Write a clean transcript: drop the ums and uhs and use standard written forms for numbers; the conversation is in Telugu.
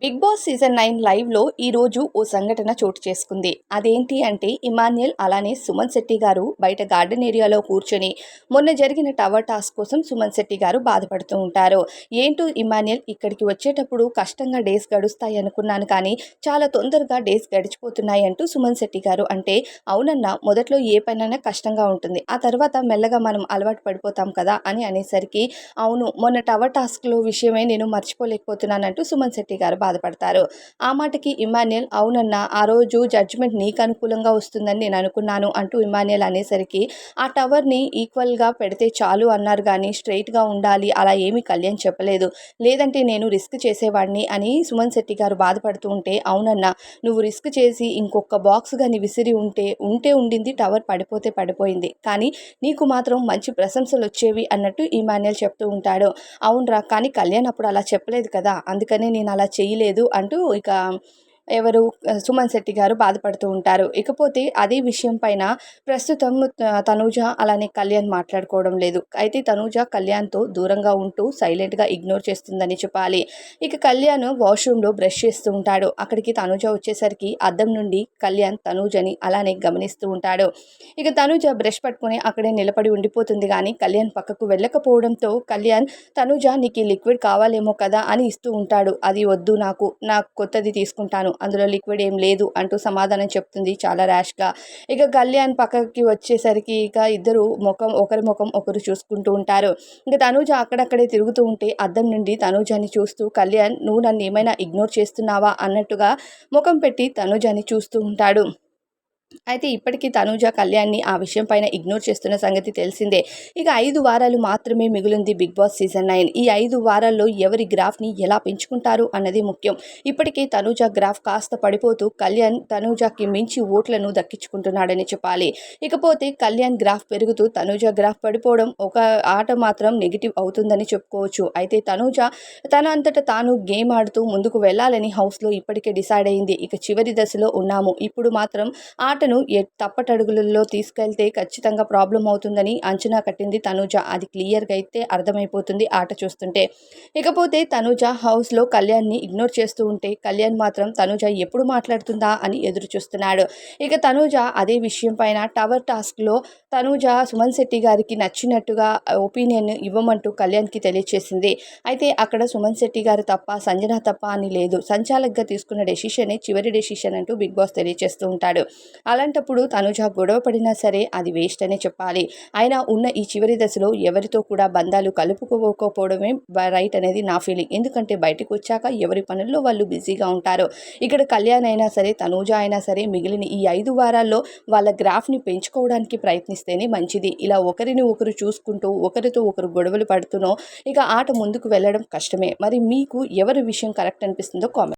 బిగ్ బాస్ సీజన్ 9 లైవ్లో ఈరోజు ఓ సంఘటన చోటు చేసుకుంది. అదేంటి అంటే ఇమాన్యుయల్ అలానే సుమన్ శెట్టి గారు బయట గార్డెన్ ఏరియాలో కూర్చొని మొన్న జరిగిన టవర్ టాస్క్ కోసం సుమన్ శెట్టి గారు బాధపడుతూ ఉంటారు. ఏంటో ఇమాన్యుయల్ ఇక్కడికి వచ్చేటప్పుడు కష్టంగా డేస్ గడుస్తాయి అనుకున్నాను, కానీ చాలా తొందరగా డేస్ గడిచిపోతున్నాయి అంటూ సుమన్ శెట్టి గారు అంటే అవునన్నా, మొదట్లో ఏ పనైనా కష్టంగా ఉంటుంది, ఆ తర్వాత మెల్లగా మనం అలవాటు పడిపోతాం కదా అని అనేసరికి అవును, మొన్న టవర్ టాస్క్లో విషయమే నేను మర్చిపోలేకపోతున్నానంటూ సుమన్ శెట్టి గారు బాధపడతారు. ఆ మాటకి ఇమాన్యుయల్ అవునన్నా, ఆ రోజు జడ్జిమెంట్ నీకు అనుకూలంగా వస్తుందని నేను అనుకున్నాను అంటూ ఇమాన్యుయల్ అనేసరికి ఆ టవర్ని ఈక్వల్గా పెడితే చాలు అన్నారు, కానీ స్ట్రైట్గా ఉండాలి అలా ఏమీ కళ్యాణ్ చెప్పలేదు, లేదంటే నేను రిస్క్ చేసేవాడిని అని సుమన్ శెట్టి గారు బాధపడుతూ ఉంటే అవునన్నా, నువ్వు రిస్క్ చేసి ఇంకొక బాక్స్ కానీ విసిరి ఉంటే ఉండింది, టవర్ పడిపోతే పడిపోయింది, కానీ నీకు మాత్రం మంచి ప్రశంసలు వచ్చేవి అన్నట్టు ఇమాన్యుయల్ చెప్తూ ఉంటాడు. అవునరా, కానీ కళ్యాణ్ అప్పుడు అలా చెప్పలేదు కదా, అందుకనే నేను అలా చేయలేదు అంటూ ఇక ఎవరు సుమన్ శెట్టి గారు బాధపడుతూ ఉంటారు. ఇకపోతే అదే విషయం పైన ప్రస్తుతం తనూజ అలానే కళ్యాణ్ మాట్లాడుకోవడం లేదు. అయితే తనూజ కళ్యాణ్తో దూరంగా ఉంటూ సైలెంట్గా ఇగ్నోర్ చేస్తుందని చెప్పాలి. ఇక కళ్యాణ్ వాష్రూమ్లో బ్రష్ చేస్తూ ఉంటాడు. అక్కడికి తనూజ వచ్చేసరికి అద్దం నుండి కళ్యాణ్ తనూజని అలానే గమనిస్తూ ఉంటాడు. ఇక తనూజ బ్రష్ పట్టుకుని అక్కడే నిలబడి ఉండిపోతుంది, కానీ కళ్యాణ్ పక్కకు వెళ్ళకపోవడంతో కళ్యాణ్ తనూజ నీకు ఈ లిక్విడ్ కావాలేమో కదా అని ఇస్తూ ఉంటాడు. అది వద్దు, నాకు కొత్తది తీసుకుంటాను, అందులో లిక్విడ్ ఏం లేదు అంటూ సమాధానం చెప్తుంది చాలా ర్యాష్గా. ఇక కళ్యాణ్ పక్కకి వచ్చేసరికి ఇక ఇద్దరు ఒకరి ముఖం ఒకరు చూసుకుంటూ ఉంటారు. ఇక తనూజ అక్కడక్కడే తిరుగుతూ ఉంటే అద్దం నుండి తనూజని చూస్తూ కళ్యాణ్ నువ్వు నన్ను ఏమైనా ఇగ్నోర్ చేస్తున్నావా అన్నట్టుగా ముఖం పెట్టి తనూజని చూస్తూ ఉంటాడు. అయితే ఇప్పటికీ తనూజ కళ్యాణ్‌ని ఆ విషయం పైన ఇగ్నోర్ చేస్తున్న సంగతి తెలిసిందే. ఇక 5 వారాలు మాత్రమే మిగిలింది బిగ్ బాస్ సీజన్ 9. ఈ 5 వారాల్లో ఎవరి గ్రాఫ్‌ని ఎలా పెంచుకుంటారు అన్నది ముఖ్యం. ఇప్పటికే తనూజ గ్రాఫ్ కాస్త పడిపోతూ కళ్యాణ్ తనూజకి మించి ఓట్లను దక్కించుకుంటున్నాడని చెప్పాలి. ఇకపోతే కళ్యాణ్ గ్రాఫ్ పెరుగుతూ తనూజ గ్రాఫ్ పడిపోవడం ఒక ఆట మాత్రం నెగెటివ్ అవుతుందని చెప్పుకోవచ్చు. అయితే తనూజ తన అంతట తాను గేమ్ ఆడుతూ ముందుకు వెళ్ళాలని హౌస్‌లో ఇప్పటికే డిసైడ్ అయింది. ఇక చివరి దశలో ఉన్నాము. ఇప్పుడు మాత్రం ఆటను తప్పటడుగులలో తీసుకెళ్తే ఖచ్చితంగా ప్రాబ్లం అవుతుందని అంచనా కట్టింది తనూజ. అది క్లియర్‌గా అయితే అర్థమైపోతుంది ఆట చూస్తుంటే. ఇకపోతే తనూజ హౌస్‌లో కళ్యాణ్‌ని ఇగ్నోర్ చేస్తూ ఉంటే కళ్యాణ్ మాత్రం తనూజ ఎప్పుడు మాట్లాడుతుందా అని ఎదురు చూస్తున్నాడు. ఇక తనూజ అదే విషయం పైన టవర్ టాస్క్‌లో తనూజ సుమన్ శెట్టి గారికి నచ్చినట్టుగా ఒపీనియన్ ఇవ్వమంటూ కళ్యాణ్‌కి తెలియచేసింది. అయితే అక్కడ సుమన్ శెట్టి గారు తప్ప, సంజన తప్ప అని లేదు. సంచాలక్‌గా తీసుకున్న డెసిషనే చివరి డెసిషన్ అంటూ బిగ్ బాస్ తెలియచేస్తూ ఉంటాడు. అలాంటప్పుడు తనుజ గొడవ పడినా సరే అది వేస్ట్ అనే చెప్పాలి. అయినా ఉన్న ఈ చివరి దశలో ఎవరితో కూడా బంధాలు కలుపుకోకపోవడమే రైట్ అనేది నా ఫీలింగ్. ఎందుకంటే బయటకు వచ్చాక ఎవరి పనుల్లో వాళ్ళు బిజీగా ఉంటారు. ఇక్కడ కళ్యాణ్ అయినా సరే, తనూజ అయినా సరే మిగిలిన ఈ 5 వారాల్లో వాళ్ళ గ్రాఫ్ని పెంచుకోవడానికి ప్రయత్నిస్తేనే మంచిది. ఇలా ఒకరిని ఒకరు చూసుకుంటూ ఒకరితో ఒకరు గొడవలు పడుతూనో ఇక ఆట ముందుకు వెళ్ళడం కష్టమే. మరి మీకు ఎవరి విషయం కరెక్ట్ అనిపిస్తుందో కామెంట్